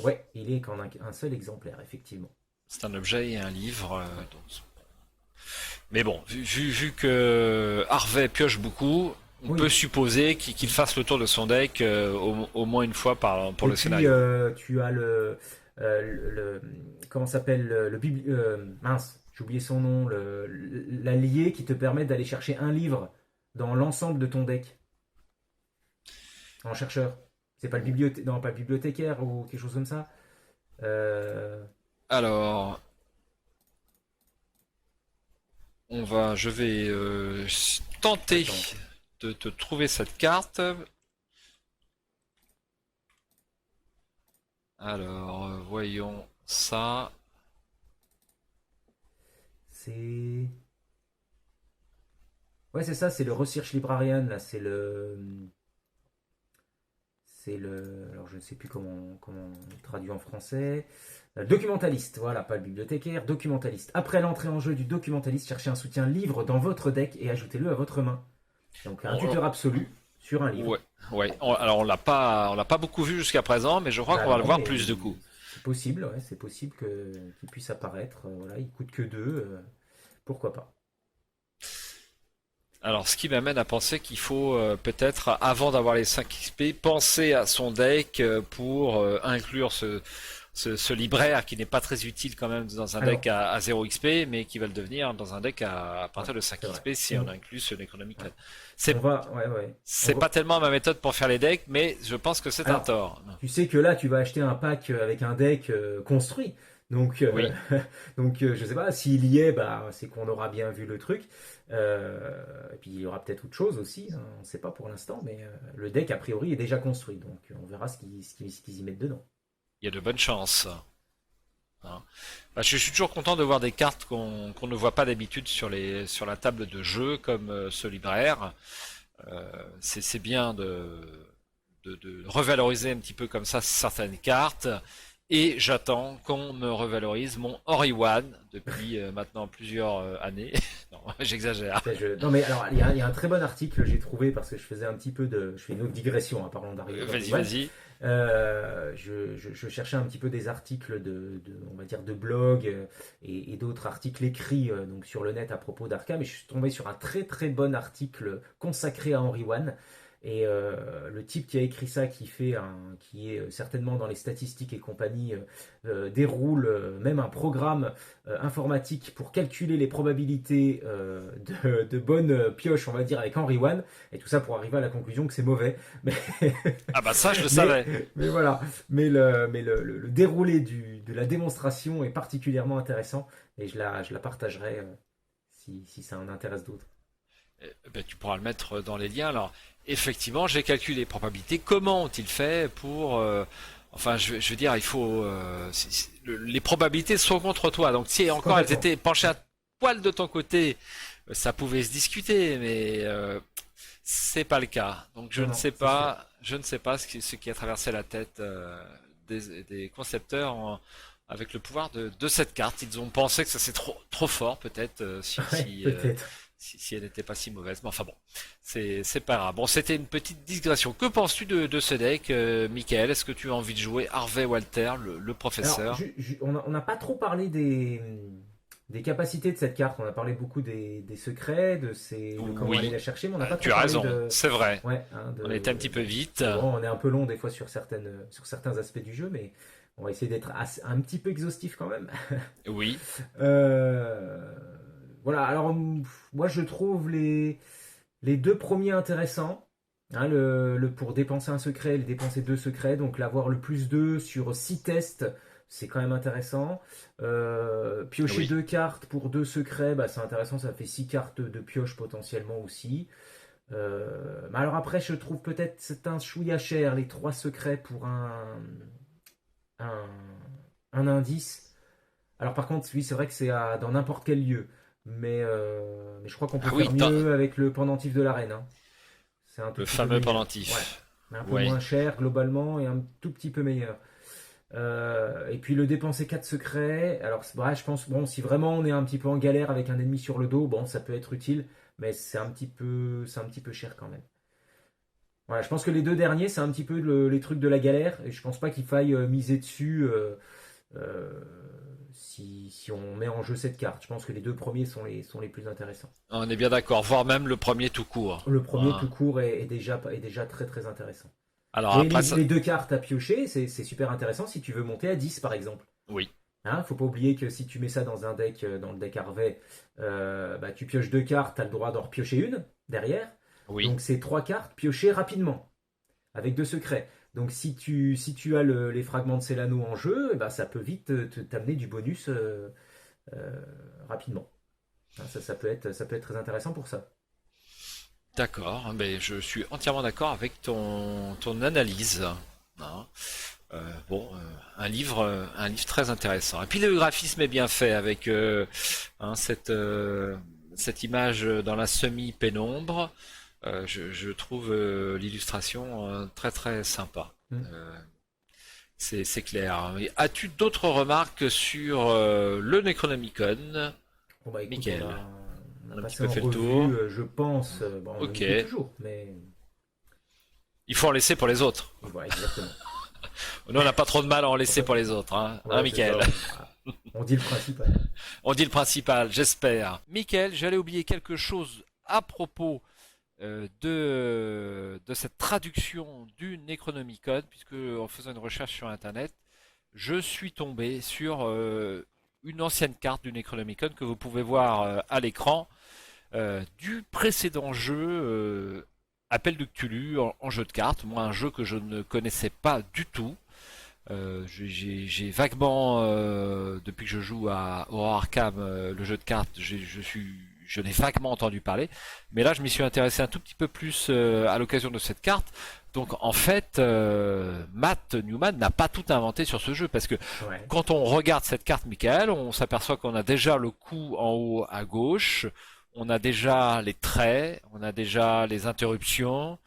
Ouais, il est qu'en un seul exemplaire, effectivement. c'est un objet et un livre. Mais bon, vu que Harvey pioche beaucoup, on peut Oui. supposer qu'il fasse le tour de son deck au moins une fois pour Et le puis, scénario. tu as comment s'appelle mince, j'ai oublié son nom, l'allié qui te permet d'aller chercher un livre dans l'ensemble de ton deck en chercheur. C'est pas le non, pas le bibliothécaire ou quelque chose comme ça. Euh, Alors, je vais tenter Attends, de te trouver cette carte. Alors, voyons ça. c'est ouais, c'est ça, c'est le Research Librarian là, alors je ne sais plus comment on traduit en français. Documentaliste, voilà, pas le bibliothécaire, documentaliste. Après l'entrée en jeu du documentaliste, cherchez un soutien livre dans votre deck et ajoutez-le à votre main. Donc un On, tuteur absolu sur un livre. Ouais, ouais. Alors on l'a pas beaucoup vu jusqu'à présent, mais je crois Bah qu'on va le non, voir mais plus de coups. c'est possible, ouais, c'est possible qu'il puisse apparaître. Voilà, il coûte que 2, pourquoi pas. Alors, ce qui m'amène à penser qu'il faut peut-être, avant d'avoir les 5 XP, penser à son deck pour inclure ce libraire qui n'est pas très utile quand même dans un deck Alors, à 0 XP, mais qui va le devenir dans un deck à ouais, partir de 5 c'est vrai. XP si on inclut ce Necronomicon. Ouais. On C'est, va, ouais, ouais. On c'est va. pas tellement ma méthode pour faire les decks, mais je pense que c'est un Alors, tort. tu sais que là, tu vas acheter un pack avec un deck construit. Donc, Oui. je sais pas, s'il y est, bah, c'est qu'on aura bien vu le truc. Et puis, il y aura peut-être autre chose aussi, hein, on ne sait pas pour l'instant, mais le deck, a priori, est déjà construit. Donc, on verra ce qu'ils y mettent dedans. Il y a de bonnes chances. Hein. Bah, je suis toujours content de voir des cartes qu'on ne voit pas d'habitude sur la table de jeu, comme ce libraire. C'est bien de revaloriser un petit peu comme ça certaines cartes. Et j'attends qu'on me revalorise mon Ori One depuis maintenant plusieurs années. Non, j'exagère. Non, mais alors, il y a un très bon article que j'ai trouvé parce que je faisais un petit peu de. Je fais une autre digression, hein, parlant Vas-y, d'Harry. vas-y. Je cherchais un petit peu des articles on va dire de blog et d'autres articles écrits donc sur le net à propos d'Arkham et je suis tombé sur un très très bon article consacré à Henry One et le type qui a écrit ça qui est certainement dans les statistiques et compagnie déroule même un programme informatique pour calculer les probabilités de bonnes pioches on va dire avec Henry One et tout ça pour arriver à la conclusion que c'est mauvais mais Ah bah ça, je le mais, savais. mais voilà, mais le déroulé de la démonstration est particulièrement intéressant et je la partagerai si ça en intéresse d'autres. Ben, tu pourras le mettre dans les liens. Alors, effectivement, j'ai calculé les probabilités. Comment ont-ils fait pour... enfin, je veux dire, il faut... les probabilités sont contre toi. Donc, si encore elles Complètement. étaient penchées un poil de ton côté, ça pouvait se discuter, mais c'est pas le cas. Donc, Non, non, c'est sûr. je ne sais pas ce qui a traversé la tête des concepteurs avec le pouvoir de cette carte. Ils ont pensé que ça c'est trop fort, peut-être, Ouais, peut-être. si elle n'était pas si mauvaise. Mais enfin bon, c'est pas grave. Bon, c'était une petite digression. Que penses-tu de ce deck, Michael? Est-ce que tu as envie de jouer Harvey Walter, le Alors, professeur? on n'a pas trop parlé des capacités de cette carte. On a parlé beaucoup des secrets, de comment aller Oui, la chercher, mais on n'a pas trop tu as parlé raison, c'est vrai. ouais, hein, On a été un petit peu vite. bon, on est un peu long des fois sur certains aspects du jeu, mais on va essayer d'être un petit peu exhaustif quand même. Oui, Euh, voilà, alors moi je trouve les deux premiers intéressants. Hein, pour dépenser un secret, les dépenser deux secrets, donc l'avoir le plus 2 sur 6 tests, c'est quand même intéressant. Piocher oui. deux cartes pour deux secrets, bah, c'est intéressant, ça fait 6 cartes de pioche potentiellement aussi. Mais alors après, je trouve peut-être c'est un chouïa cher, les trois secrets pour un, un indice. Alors par contre, oui, c'est vrai que c'est dans n'importe quel lieu. Mais je crois qu'on peut Ah faire oui, mieux avec le pendentif de l'arène, hein. C'est un tout le petit peu fameux meilleur. Ouais. pendentif. Mais un peu Oui. moins cher globalement et un tout petit peu meilleur. Et puis le dépenser 4 secrets. Alors ouais, je pense, bon, si vraiment on est un petit peu en galère avec un ennemi sur le dos, bon, ça peut être utile. Mais c'est un petit peu cher quand même. Voilà, je pense que les deux derniers, c'est un petit peu les trucs de la galère. Et je pense pas qu'il faille miser dessus euh, si on met en jeu cette carte. Je pense que les deux premiers sont les plus intéressants. On est bien d'accord, voire même le premier tout court. Le premier tout Hein. court est déjà très très intéressant. Alors Et les, après ça, les deux cartes à piocher, c'est super intéressant si tu veux monter à 10 par exemple. oui, Hein, faut pas oublier que si tu mets ça dans un deck, dans le deck Harvey, bah, tu pioches deux cartes, tu as le droit d'en repiocher une derrière. oui. Donc c'est trois cartes piochées rapidement, avec deux secrets. Donc si tu as les fragments de Célano en jeu, eh ben, ça peut vite t'amener du bonus euh, rapidement. Hein, ça peut être très intéressant pour ça. D'accord, mais je suis entièrement d'accord avec ton analyse. Hein. Bon, un livre très intéressant. Et puis le graphisme est bien fait avec hein, cette image dans la semi-pénombre. Je trouve l'illustration très très sympa. Hmm. Euh, c'est clair. Et as-tu d'autres remarques sur le Necronomicon, Bon bah écoute, Michael? on a On a un petit passé peu en fait le tour. revue, je pense, bon, on y Ok. est toujours, mais Il faut en laisser pour les autres. Voilà, exactement. Nous, on n'a pas trop de mal à en laisser Ouais, pour les autres, hein, ouais, c'est Mickaël? ça. On dit le principal. On dit le principal, j'espère. Mickaël, j'allais oublier quelque chose à propos de cette traduction du Necronomicon, puisque en faisant une recherche sur Internet, je suis tombé sur une ancienne carte du Necronomicon que vous pouvez voir à l'écran du précédent jeu Appel de Cthulhu en jeu de cartes. Moi, un jeu que je ne connaissais pas du tout. J'ai vaguement, depuis que je joue à Horror Arkham, le jeu de cartes, je n'ai vaguement entendu parler. Mais là, je m'y suis intéressé un tout petit peu plus à l'occasion de cette carte. Donc, en fait, Matt Newman n'a pas tout inventé sur ce jeu parce que Ouais. quand on regarde cette carte, Michael, on s'aperçoit qu'on a déjà le coup en haut à gauche, on a déjà les traits, on a déjà les interruptions,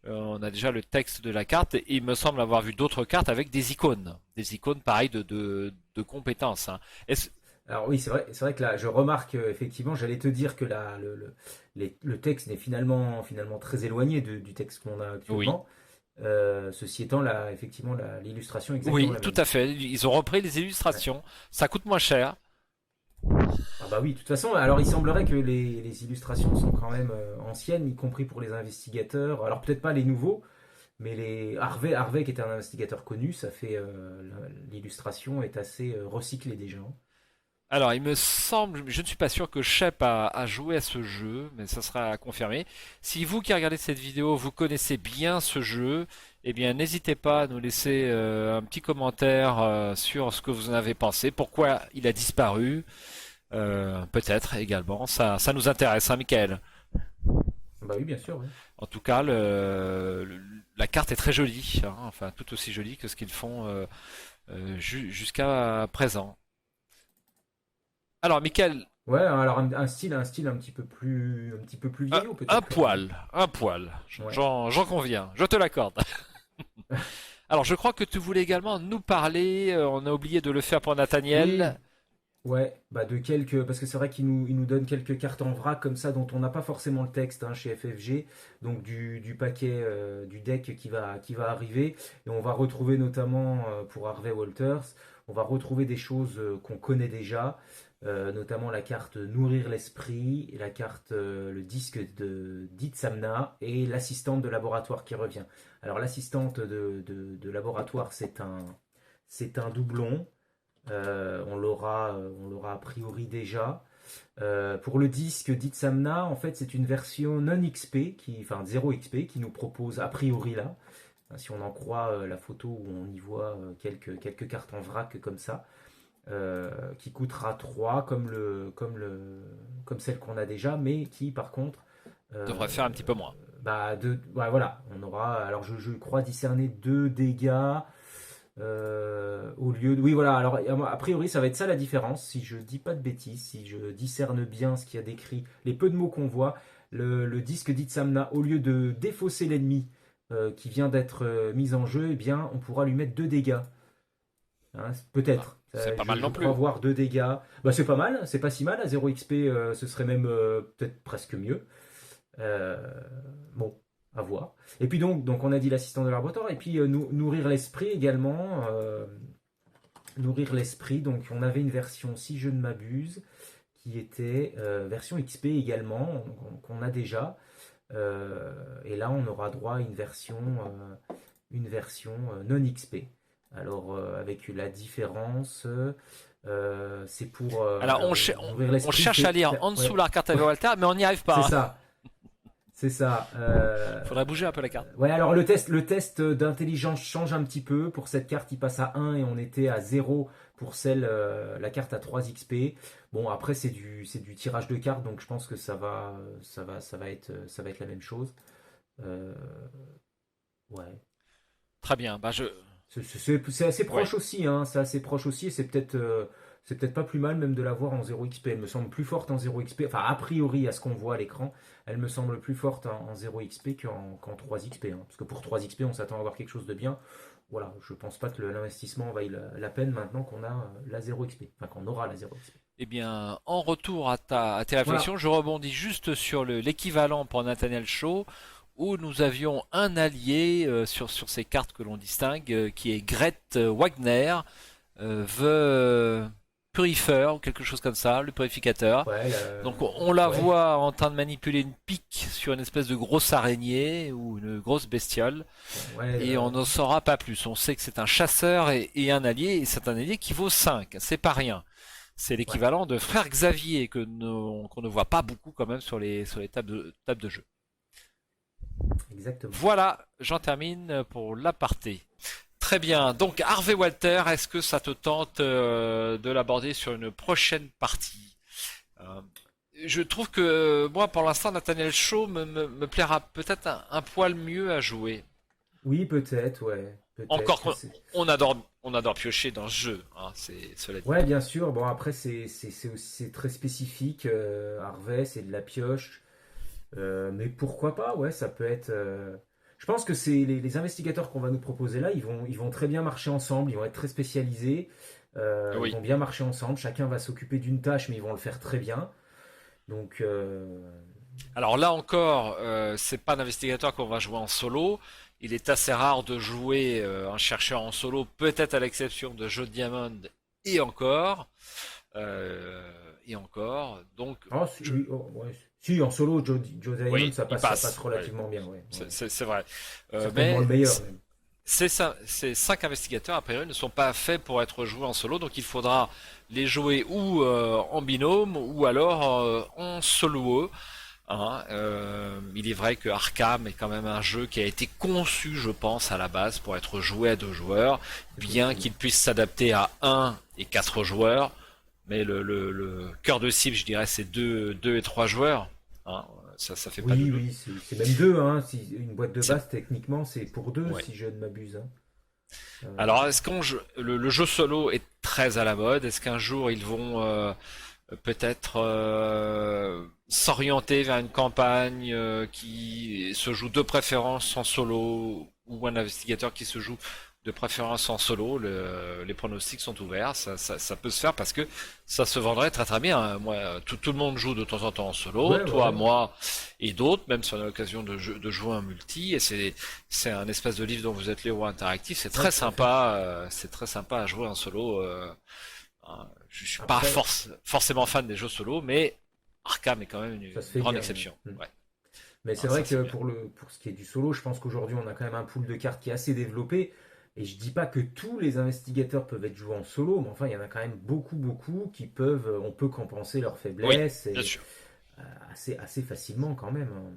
on a déjà le texte de la carte, et il me semble avoir vu d'autres cartes avec des icônes pareilles de compétences, hein. Est-ce- Alors oui, c'est vrai que là, je remarque effectivement, j'allais te dire que le texte est finalement très éloigné du texte qu'on a Oui, actuellement. Ceci étant, là, effectivement, l'illustration est exactement oui, la tout même. à fait. Ils ont repris les Ouais. illustrations. Ça coûte moins cher. Ah bah oui, de toute façon, alors il semblerait que les illustrations sont quand même anciennes, y compris pour les investigateurs. Alors peut-être pas les nouveaux, mais les Harvey qui était un investigateur connu, ça fait l'illustration est assez recyclée déjà, hein. Alors, il me semble, je ne suis pas sûr que Shep a joué à ce jeu, mais ça sera à confirmer. Si vous qui regardez cette vidéo, vous connaissez bien ce jeu, eh bien, n'hésitez pas à nous laisser un petit commentaire sur ce que vous en avez pensé, pourquoi il a disparu, peut-être également. Ça nous intéresse, hein, Michael. Bah oui, bien sûr, oui. En tout cas, la carte est très jolie, hein, enfin, tout aussi jolie que ce qu'ils font jusqu'à présent. Alors, Michael, Ouais, alors un style un petit peu plus vieillot un peut-être. poil, un poil. Ouais. J'en conviens, je te l'accorde. Alors, je crois que tu voulais également nous parler, on a oublié de le faire pour Oui, Nathaniel. ouais, bah de quelques, parce que c'est vrai il nous donne quelques cartes en vrac comme ça dont on n'a pas forcément le texte hein, chez FFG, donc du paquet, du deck qui va arriver, et on va retrouver notamment pour Harvey Walters, on va retrouver des choses qu'on connaît déjà, notamment la carte Nourrir l'esprit, et la carte le disque de d'Itsamna et l'assistante de laboratoire qui revient. Alors l'assistante de laboratoire c'est un doublon. On l'aura a priori déjà. Pour le disque d'Itsamna, en fait, c'est une version non XP, enfin 0 XP, qui nous propose a priori là, si on en croit la photo où on y voit quelques cartes en vrac comme ça, qui coûtera 3 comme celle qu'on a déjà, mais qui par contre, Devrait faire un petit peu moins. ouais, voilà, on aura, alors je crois discerner 2 dégâts. Au lieu de... Oui, voilà. Alors, a priori, ça va être ça la différence. Si je dis pas de bêtises, si je discerne bien ce qu'il y a décrit, les peu de mots qu'on voit, le disque d'Itsamna, au lieu de défausser l'ennemi qui vient d'être mis en jeu, eh bien, on pourra lui mettre 2 dégâts. Hein, Ah, peut-être. c'est pas mal Je non crois plus. voir 2 dégâts. Bah, c'est pas mal, c'est pas si mal. À 0 XP, ce serait même peut-être presque mieux. Euh, bon, à voir. Et puis donc on a dit l'assistant de laboratoire, et puis nourrir l'esprit également. Nourrir l'esprit, donc on avait une version, si je ne m'abuse, qui était version XP également, qu'on a déjà. Et là, on aura droit à une version non XP. Alors, avec la différence, c'est pour Alors, nourrir on l'esprit, cherche à lire en dessous ouais, la carte avec Walter, mais on n'y arrive c'est pas, hein. ça, c'est ça. Faudrait bouger un peu la carte. Ouais, alors le test d'intelligence change un petit peu. Pour cette carte, il passe à 1 et on était à 0 pour la carte à 3 XP. Bon, après, c'est du tirage de cartes, donc je pense que ça va être la même chose. Euh, ouais. Très bien. Bah, C'est assez ouais. proche aussi, hein. C'est assez proche aussi et c'est peut-être pas plus mal même de l'avoir en 0 XP. Elle me semble plus forte en 0 XP. Enfin, a priori, à ce qu'on voit à l'écran, elle me semble plus forte en 0 XP qu'en 3 XP, hein. Parce que pour 3 XP, on s'attend à avoir quelque chose de bien. Voilà, je pense pas que l'investissement vaille la peine maintenant qu'on a la 0 XP. Enfin, qu'on aura la 0 XP. Eh bien, en retour à tes Voilà. réflexions, je rebondis juste sur l'équivalent pour Nathaniel Shaw, où nous avions un allié sur ces cartes que l'on distingue, qui est Gret Wagner, The Purifier ou quelque chose comme ça, le purificateur. Ouais, Donc on la ouais, voit en train de manipuler une pique sur une espèce de grosse araignée ou une grosse bestiole ouais, et on n'en saura pas plus. On sait que c'est un chasseur et un allié et c'est un allié qui vaut 5. C'est pas rien. C'est ouais, l'équivalent de Frère Xavier qu'on ne voit pas beaucoup quand même sur les tables de jeu. exactement. Voilà, j'en termine pour l'aparté. Très bien. Donc Harvey Walter, est-ce que ça te tente de l'aborder sur une prochaine partie? Euh, je trouve que moi, pour l'instant, Nathaniel Shaw me plaira peut-être un poil mieux à jouer. Oui, peut-être, ouais, Encore peut-être. qu'on on adore piocher dans ce jeu, hein, c'est cela dit. Ouais, bien sûr. Bon, après, c'est très spécifique. Harvey, c'est de la pioche. Mais pourquoi pas, ouais, ça peut être. Je pense que c'est les investigateurs qu'on va nous proposer là, ils vont très bien marcher ensemble, ils vont être très spécialisés, ils Oui. vont bien marcher ensemble, chacun va s'occuper d'une tâche, mais ils vont le faire très bien. Donc, Alors là encore, c'est pas un investigateur qu'on va jouer en solo. Il est assez rare de jouer un chercheur en solo, peut-être à l'exception de Joe Diamond et encore. Euh, et encore. Donc, ah, je- oui, oh, ouais. Si, en solo, Joe Diamond, oui, il ça passe passe. Oui, relativement bien, ouais, ouais. c'est vrai. Certainement le Mais meilleur même. ces 5 investigateurs, a priori, ne sont pas faits pour être joués en solo, donc il faudra les jouer ou en binôme ou alors en solo. Hein. Il est vrai que Arkham est quand même un jeu qui a été conçu, je pense, à la base pour être joué à 2 joueurs, C'est bien possible. qu'il puisse s'adapter à 1 et 4 joueurs. Mais le cœur de cible, je dirais, c'est 2 et 3 joueurs. Hein. Ça fait pas Oui, de. oui, c'est même deux, hein. Si, une boîte de C'est base, techniquement, c'est pour deux, ouais. si je ne m'abuse, hein. Alors, le jeu solo est très à la mode. Est-ce qu'un jour ils vont peut-être s'orienter vers une campagne qui se joue de préférence en solo ou un investigateur qui se joue de préférence en solo? Les pronostics sont ouverts. Ça peut se faire parce que ça se vendrait très très bien. Hein. Moi, tout le monde joue de temps en temps en solo, Ouais, ouais, toi, ouais. moi et d'autres, même si on a l'occasion de jouer un multi. Et c'est un espèce de livre dont vous êtes les héros interactifs. Ouais, tout à fait. C'est très sympa à jouer en solo. Hein. Je suis pas Après, forcément fan des jeux solo, mais Arkham est quand même ça se une fait grande bien. exception. Ouais. Ouais, Mais non, c'est ça vrai c'est que bien. pour ce qui est du solo, je pense qu'aujourd'hui, on a quand même un pool de cartes qui est assez développé. Et je dis pas que tous les investigateurs peuvent être joués en solo, mais enfin, il y en a quand même beaucoup, beaucoup qui peuvent, on peut compenser leurs Oui, faiblesses bien et sûr. assez facilement quand même, hein.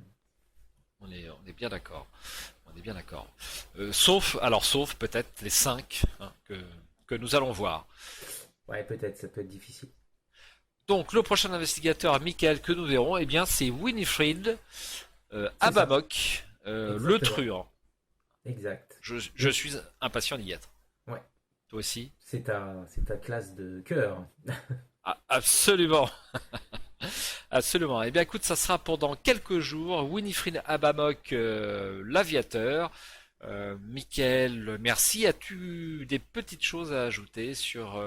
On est bien d'accord. On est bien d'accord. Sauf peut-être les 5 hein, que nous allons voir. Ouais, peut-être, ça peut être difficile. Donc le prochain investigateur, Michael, que nous verrons, eh bien c'est Winifred C'est ça, Abamok, le exactement. truand. Exact. Je suis impatient d'y être. Ouais, Toi aussi? c'est ta classe de cœur. Ah, absolument. Absolument. Eh bien, écoute, ça sera pendant quelques jours. Winifred Abamok, l'aviateur. Michael, merci. As-tu des petites choses à ajouter sur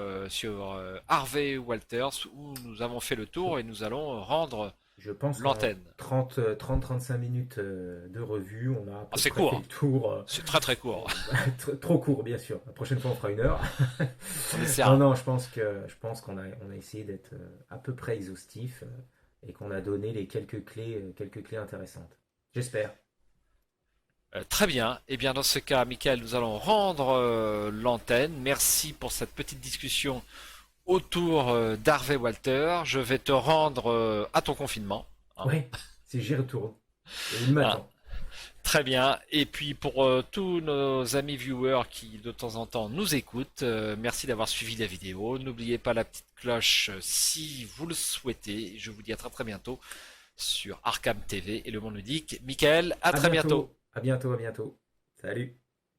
Harvey Walters où nous avons fait le tour et nous allons rendre Je pense qu'en l'antenne? 35 minutes de revue, on a à Ah, peu c'est près court, fait hein. le tour. C'est très très court. Trop court, bien sûr. La prochaine fois, on fera 1 heure. On Non, essaiera. non, je pense on a essayé d'être à peu près exhaustif et qu'on a donné les quelques clés intéressantes. J'espère. Très bien. Eh bien, dans ce cas, Michael, nous allons rendre l'antenne. Merci pour cette petite discussion autour d'Harvey Walter. Je vais te rendre à ton confinement. Hein. Ouais, si j'y retourne. Et il Hein. m'attend. Très bien. Et puis pour tous nos amis viewers qui de temps en temps nous écoutent, merci d'avoir suivi la vidéo. N'oubliez pas la petite cloche si vous le souhaitez. Je vous dis à très très bientôt sur Arkham TV et le monde ludique. Michael, à À très bientôt. bientôt. À bientôt, à bientôt. Salut.